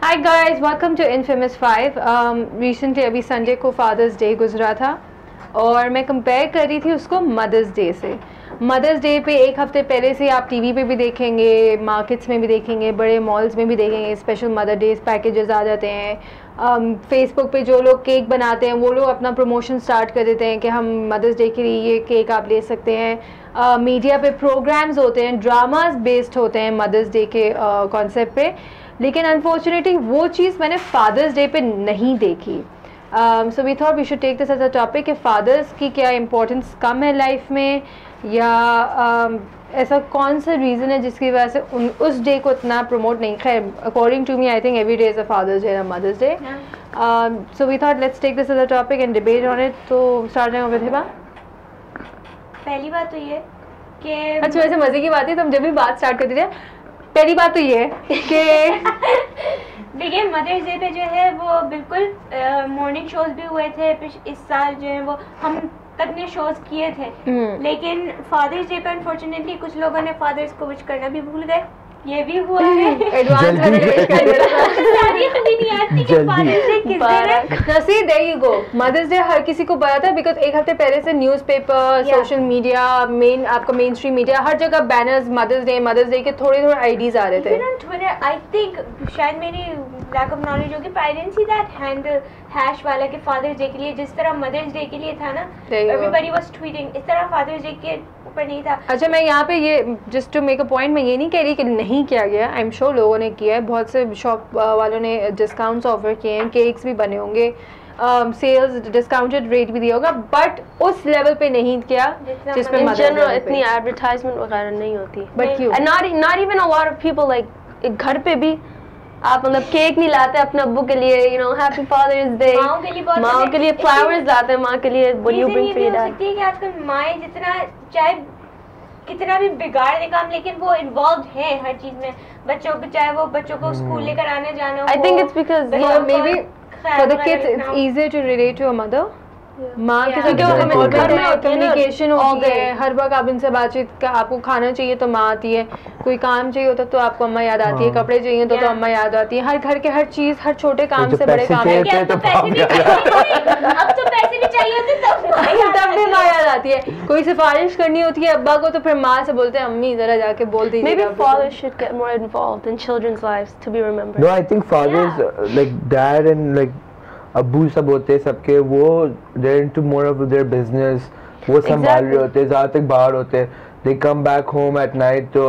Hi guys, welcome to infamous 5। Recently अभी Sunday को Father's Day गुजरा था और मैं कंपेयर कर रही थी उसको मदर्स डे से। मदर्स डे पे एक हफ्ते पहले से आप टीवी पे भी देखेंगे, मार्केट्स में भी देखेंगे, बड़े मॉल्स में भी देखेंगे, स्पेशल मदर डेज पैकेजेस आ जाते हैं। फेसबुक पे जो लोग केक बनाते हैं वो लोग अपना प्रमोशन स्टार्ट कर देते हैं कि हम मदर्स डे के लिए ये केक आप ले सकते हैं। मीडिया पे प्रोग्राम्स होते हैं, ड्रामास बेस्ड होते हैं मदर्स डे के कॉन्सेप्ट पे। लेकिन अनफॉर्चुनेटली वो चीज़ मैंने फादर्स डे पे नहीं देखी। So we thought we should take this as a topic कि फादर्स की क्या इंपॉर्टेंस कम है लाइफ में, या ऐसा कौन सा रीज़न है जिसकी वजह से उस डे को इतना प्रमोट नहीं। खैर according to me I think every day is a Father's Day and Mother's Day. So we thought let's take this as a topic and debate on it. तो स्टार्टिंग विद हिबा। पहली बात तो ये कि अच्छा, वैसे मज़े की बात है, तुम जब भी बात स्टार्ट करती थे पहली बात तो ये कि देखिए मदर्स डे पे जो है वो बिल्कुल मॉर्निंग शोज भी हुए थे। इस साल जो है वो हम तक ने शोज किए थे, लेकिन फादर्स डे पे अनफॉर्चुनेटली कुछ लोगों ने फादर्स को विश करना भी भूल गए। ये भी हुआ है। एडवांस में विश कर दिया नसीब। There you go. Mother's day हर किसी को पता था बिकॉज एक हफ्ते पहले से न्यूज़पेपर, सोशल मीडिया, आपका मेन स्ट्रीम मीडिया, हर जगह बैनर्स मदर्स डे के थोड़े आईडीज आ रहे थे। ट्विटर आई थिंक शायद मेरी लैक ऑफ नॉलेज होगी, I didn't see that handle hash वाला के फादर्स डे के लिए जिस तरह मदर्स डे के लिए था ना, एवरीबॉडी वाज ट्वीटिंग, इस तरह फादर्स डे के ऊपर नहीं था। अच्छा, मैं यहाँ पे ये just to make a point, मैं ये नहीं कह रही कि नहीं किया गया। आई एम श्योर लोगों ने किया है, बहुत से शॉप वालों ने डिस्काउंट्स ऑफर किए हैं, केक्स भी बने होंगे, सेल्स डिस्काउंटेड रेट भी दिया होगा, बट उस लेवल पे नहीं किया जिस पे जनरल इतनी एडवर्टाइजमेंट वगैरह नहीं होती। बट क्यों? Not even a lot of people like घर पे भी आप मतलब केक नहीं लाते अपने अब्बू के लिए, you know happy Father's Day, माँ के लिए फ्लावर्स लाते हैं, माँ के लिए what you bring for your dad. सकती है कि आजकल माएँ जितना चाहे कितना भी बिगाड़ दे काम, लेकिन वो इन्वॉल्व है हर चीज में। बच्चों को चाहे वो बच्चों को स्कूल लेकर आने जाना हो, I think it's because maybe for the kids it's easier to relate to a mother. माँ के साथ कम्युनिकेशन होती है, हर वक्त आप इनसे बातचीत का, आपको खाना चाहिए तो माँ आती है, कोई काम चाहिए होता तो आपको अम्मा याद आती है, कपड़े चाहिए तो अम्मा याद आती है, हर घर के हर चीज, हर छोटे काम से बड़े काम है। अब तो पैसे भी चाहिए होते तब भी माँ याद आती है। कोई सिफारिश करनी होती है अब्बा को तो फिर माँ से बोलते हैं अम्मी जरा जाके बोल दीजिए। Maybe fathers should get more involved in children's lives to be remembered. No, I think fathers like dad and like अब्बू सब होते हैं सबके, वो they're into more of their business, वो संभाल रहे होते हैं, ज़्यादा तक बाहर होते हैं, they come back home at night तो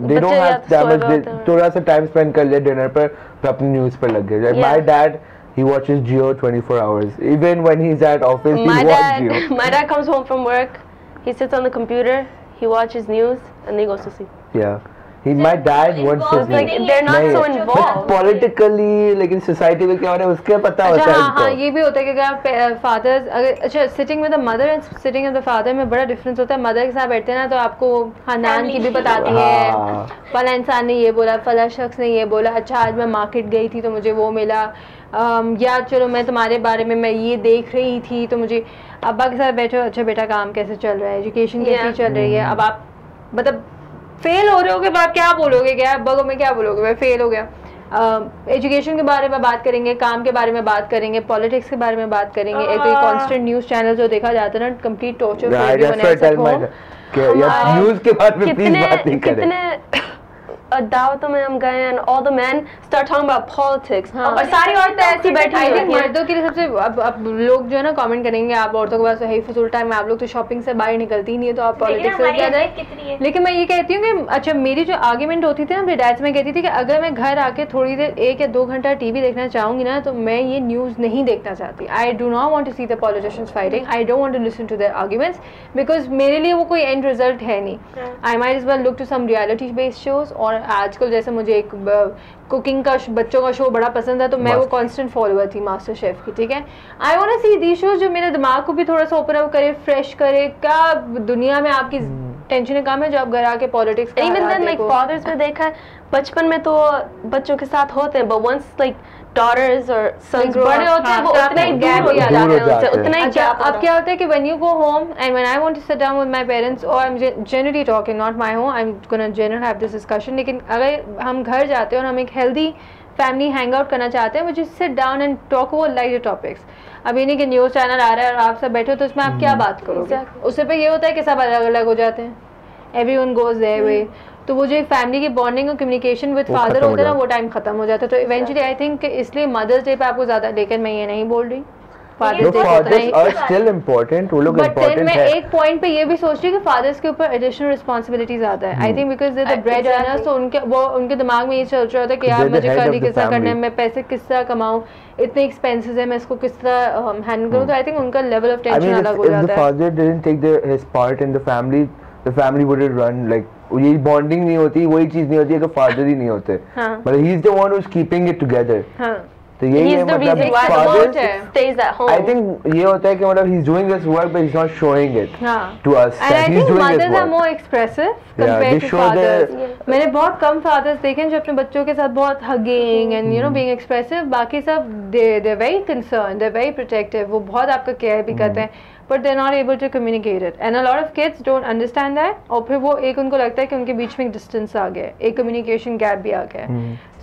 they don't have that much, थोड़ा सा टाइम स्पेंड कर लिया डिनर पर, फिर अपनी न्यूज़ पर लग गए। My dad, he watches Jio 24 hours, even when he's at office he watches Jio. My dad comes home from work, he sits on the computer, he watches news and then he goes to sleep. Yeah. My dad wants to like they're not so involved. Politically, लेकिन society में क्या हो रहा है उसके पता होता है। हाँ, ये भी होता है कि अगर फादर्स अगर अच्छा sitting with the mother and sitting with the father में बड़ा डिफरेंस होता है। मदर के साथ बैठते हैं ना तो आपको खानदान की भी बताती है, फला इंसान ने ये बोला, फला शख्स ने ये बोला, अच्छा आज मैं मार्केट गई थी तो मुझे वो मिला, या चलो मैं तुम्हारे बारे में मैं ये देख रही थी तो मुझे। अब्बा के साथ बैठो, अच्छा बेटा काम कैसे चल रहा है, एजुकेशन कैसी चल रही है। अब आप मतलब फेल हो रहे हो, आप क्या बोलोगे, क्या अब्बा को मैं क्या बोलोगे, मैं फेल हो गया। एजुकेशन के बारे में बात करेंगे, काम के बारे में बात करेंगे, पॉलिटिक्स के बारे में बात करेंगे। एक तो कांस्टेंट न्यूज़ चैनल जो देखा जाता है ना, कंप्लीट टॉर्चर न्यूज़ के बारे में प्लीज बात नहीं करें। दावतों में हम गए and all the men start talking about politics, और सारी औरतें ऐसी बैठी हुई हैं। मर्दों के लिए सबसे अब लोग जो है ना कमेंट करेंगे आप औरतों के पास है फजूल टाइम है, आप लोग तो शॉपिंग से बाहर निकलती नहीं है तो आप पॉलिटिक्स से क्या जाए। लेकिन मैं ये कहती हूँ कि अच्छा मेरी जो आर्ग्यूमेंट होती थी ना अपने डैड से, मैं कहती थी कि अगर मैं घर आके थोड़ी देर 1 या 2 घंटा टीवी देखना चाहूंगी ना तो मैं ये न्यूज़ नहीं देखना चाहती। I do not want to see the politicians fighting, I don't want to listen to their arguments because मेरे लिए वो कोई एंड रिजल्ट है नहीं। I might as well look to some reality based shows, और आजकल जैसे मुझे एक कुकिंग का बच्चों का शो बड़ा पसंद है तो मैं वो कांस्टेंट फॉलोअर थी मास्टर शेफ की, ठीक है। I want to see the shows जो मेरे दिमाग को भी थोड़ा सा ओपन अप करे, फ्रेश करे। क्या दुनिया में आपकी टेंशन कम है जो आप घर आके पॉलिटिक्स का इवन देन लाइक फादर्स में देखा है, बचपन में तो बच्चों के साथ होते हैं, but once like daughters or sons बड़े होते हैं वो उतना ही गैप हो जाता है, उतना ही गैप। अब क्या होता है कि when you go home and when I want to sit down with my parents or I'm generally talking not my home, I'm gonna generally have this discussion, लेकिन अगर हम घर जाते हैं और हम एक healthy फैमिली हैंग आउट करना चाहते हैं, वो just sit down and talk about light topics. अब ये नहीं कि न्यूज़ चैनल आ रहा है और आप सब बैठे हो तो उसमें आप क्या बात करोगे। उससे पे ये होता है कि सब अलग अलग हो जाते हैं, एवरीवन गोज देयर वे, तो वो जो फैमिली की बॉन्डिंग और कम्युनिकेशन विद फादर होता है ना, वो टाइम खत्म हो जाता है। तो इवेंचुअली आई थिंक इसलिए मदर्स डे पे आपको ज़्यादा, लेकिन मैं ये नहीं बोल रही fathers are still important, वो लोग important मैं है। एक पॉइंट पे ये भी सोच रही हूँ कि फादर्स के ऊपर एडिशनल रिस्पांसिबिलिटीज आता है। I think because they the bread earners, तो उनके दिमाग में ये चल रहा होता है कि यार मुझे कर्ली किस तरह करना है, मैं पैसे किस तरह कमाऊं, इतने एक्सपेंसेस है, मैं इसको किस तरह हैंडल करूं। तो आई थिंक उनका लेवल ऑफ टेंशन अलग हो जाता है। If the father didn't take his part in the family wouldn't run, like ये बॉन्डिंग नहीं होती, वही चीज नहीं होती अगर फादर ही नहीं होते। मतलब he is the one who's keeping it together। तो यही है मतलब father stays at home। I think ये होता है कि मतलब he's doing this work but he's not showing it to us and that he's doing his work। mothers are more expressive compared to fathers। मैंने बहुत कम fathers देखे हैं जो अपने बच्चों के साथ बहुत hugging and you know being expressive। बाकी सब they're very concerned, they're very protective, वो बहुत आपका केयर भी करते हैं, but they're not able to communicate it and a lot of kids don't understand that। और फिर वो एक उनको लगता है कि उनके बीच में एक distance आ गया, एक communication gap भी आ गया।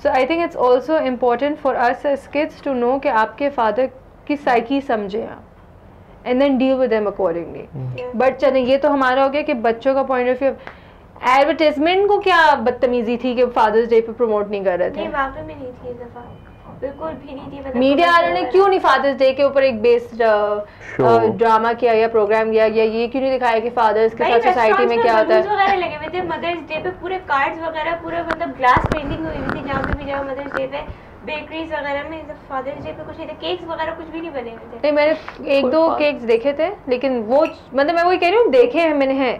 So I think it's also important for us as kids to know कि आपके father की psyche समझें आप and then deal with them accordingly। But चलें, ये तो हमारा हो गया कि बच्चों का point of view। एडवर्टाइजमेंट को क्या बदतमीजी थी कि फादर्स डे पे प्रमोट नहीं कर रहे थे? नहीं, वाकई में नहीं थी इस दफा, बिल्कुल भी नहीं थी। मतलब मीडिया वालों ने क्यों नहीं फादर्स डे के ऊपर एक बेस्ड ड्रामा किया या प्रोग्राम किया, या ये क्यों नहीं दिखाया कि फादर्स के साथ सोसाइटी में क्या होता है? वगैरह लगे हुए थे मदर्स डे पे, पूरे कार्ड्स वगैरह, पूरे मतलब ग्लास पेंटिंग हुई हुई थी जहाँ पे भी जाओ मदर्स डे पे। बेकरीज वगैरह में फादर्स डे पे कुछ नहीं था, केक्स वगैरह कुछ भी नहीं बने हुए थे। नहीं, मैंने एक दो केक्स देखे थे, लेकिन वो मतलब मैं वही कह रही हूँ, देखे हैं मैंने हैं,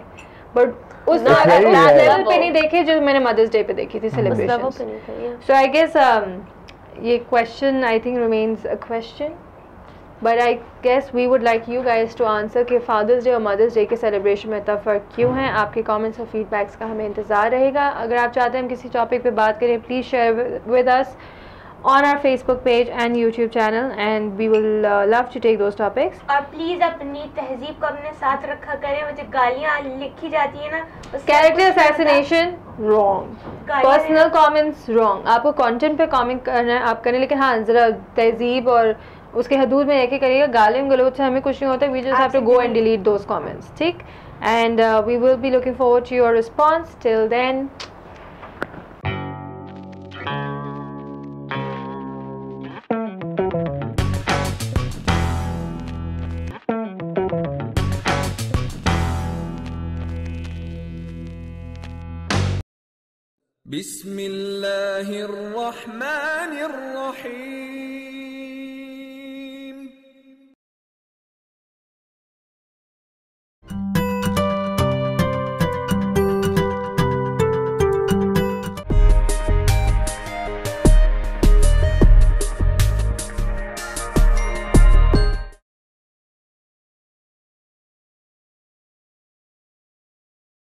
बट उस लेवल पे नहीं देखे जो मैंने मदर्स डे पे देखी थी सेलिब्रेशन। सो आई गेस ये question I think remains a question, but I guess we would like you guys to answer कि फादर्स डे और मदर्स डे के सेलिब्रेशन में इतना फ़र्क क्यों है। आपके कमेंट्स और फीडबैक्स का हमें इंतज़ार रहेगा। अगर आप चाहते हैं हम किसी टॉपिक पे बात करें, please share with us on our Facebook page and YouTube channel and we will love to take those topics। और प्लीज अपनी तहजीब को अपने साथ रखा करें। वो जो गालियाँ लिखी जाती है ना, character assassination wrong, personal comments wrong. आपको कंटेंट पे कमेंट करना है आप करें, लेकिन हाँ ज़रा तहजीब और उसके हदूद में रह के करिएगा। गालियों गलौज से हमें कुछ नहीं होता, we just have to go and delete those comments, ठीक? And we will be looking forward to your response. Till then बिस्मिल्लाहिर रहमानिर रहीम।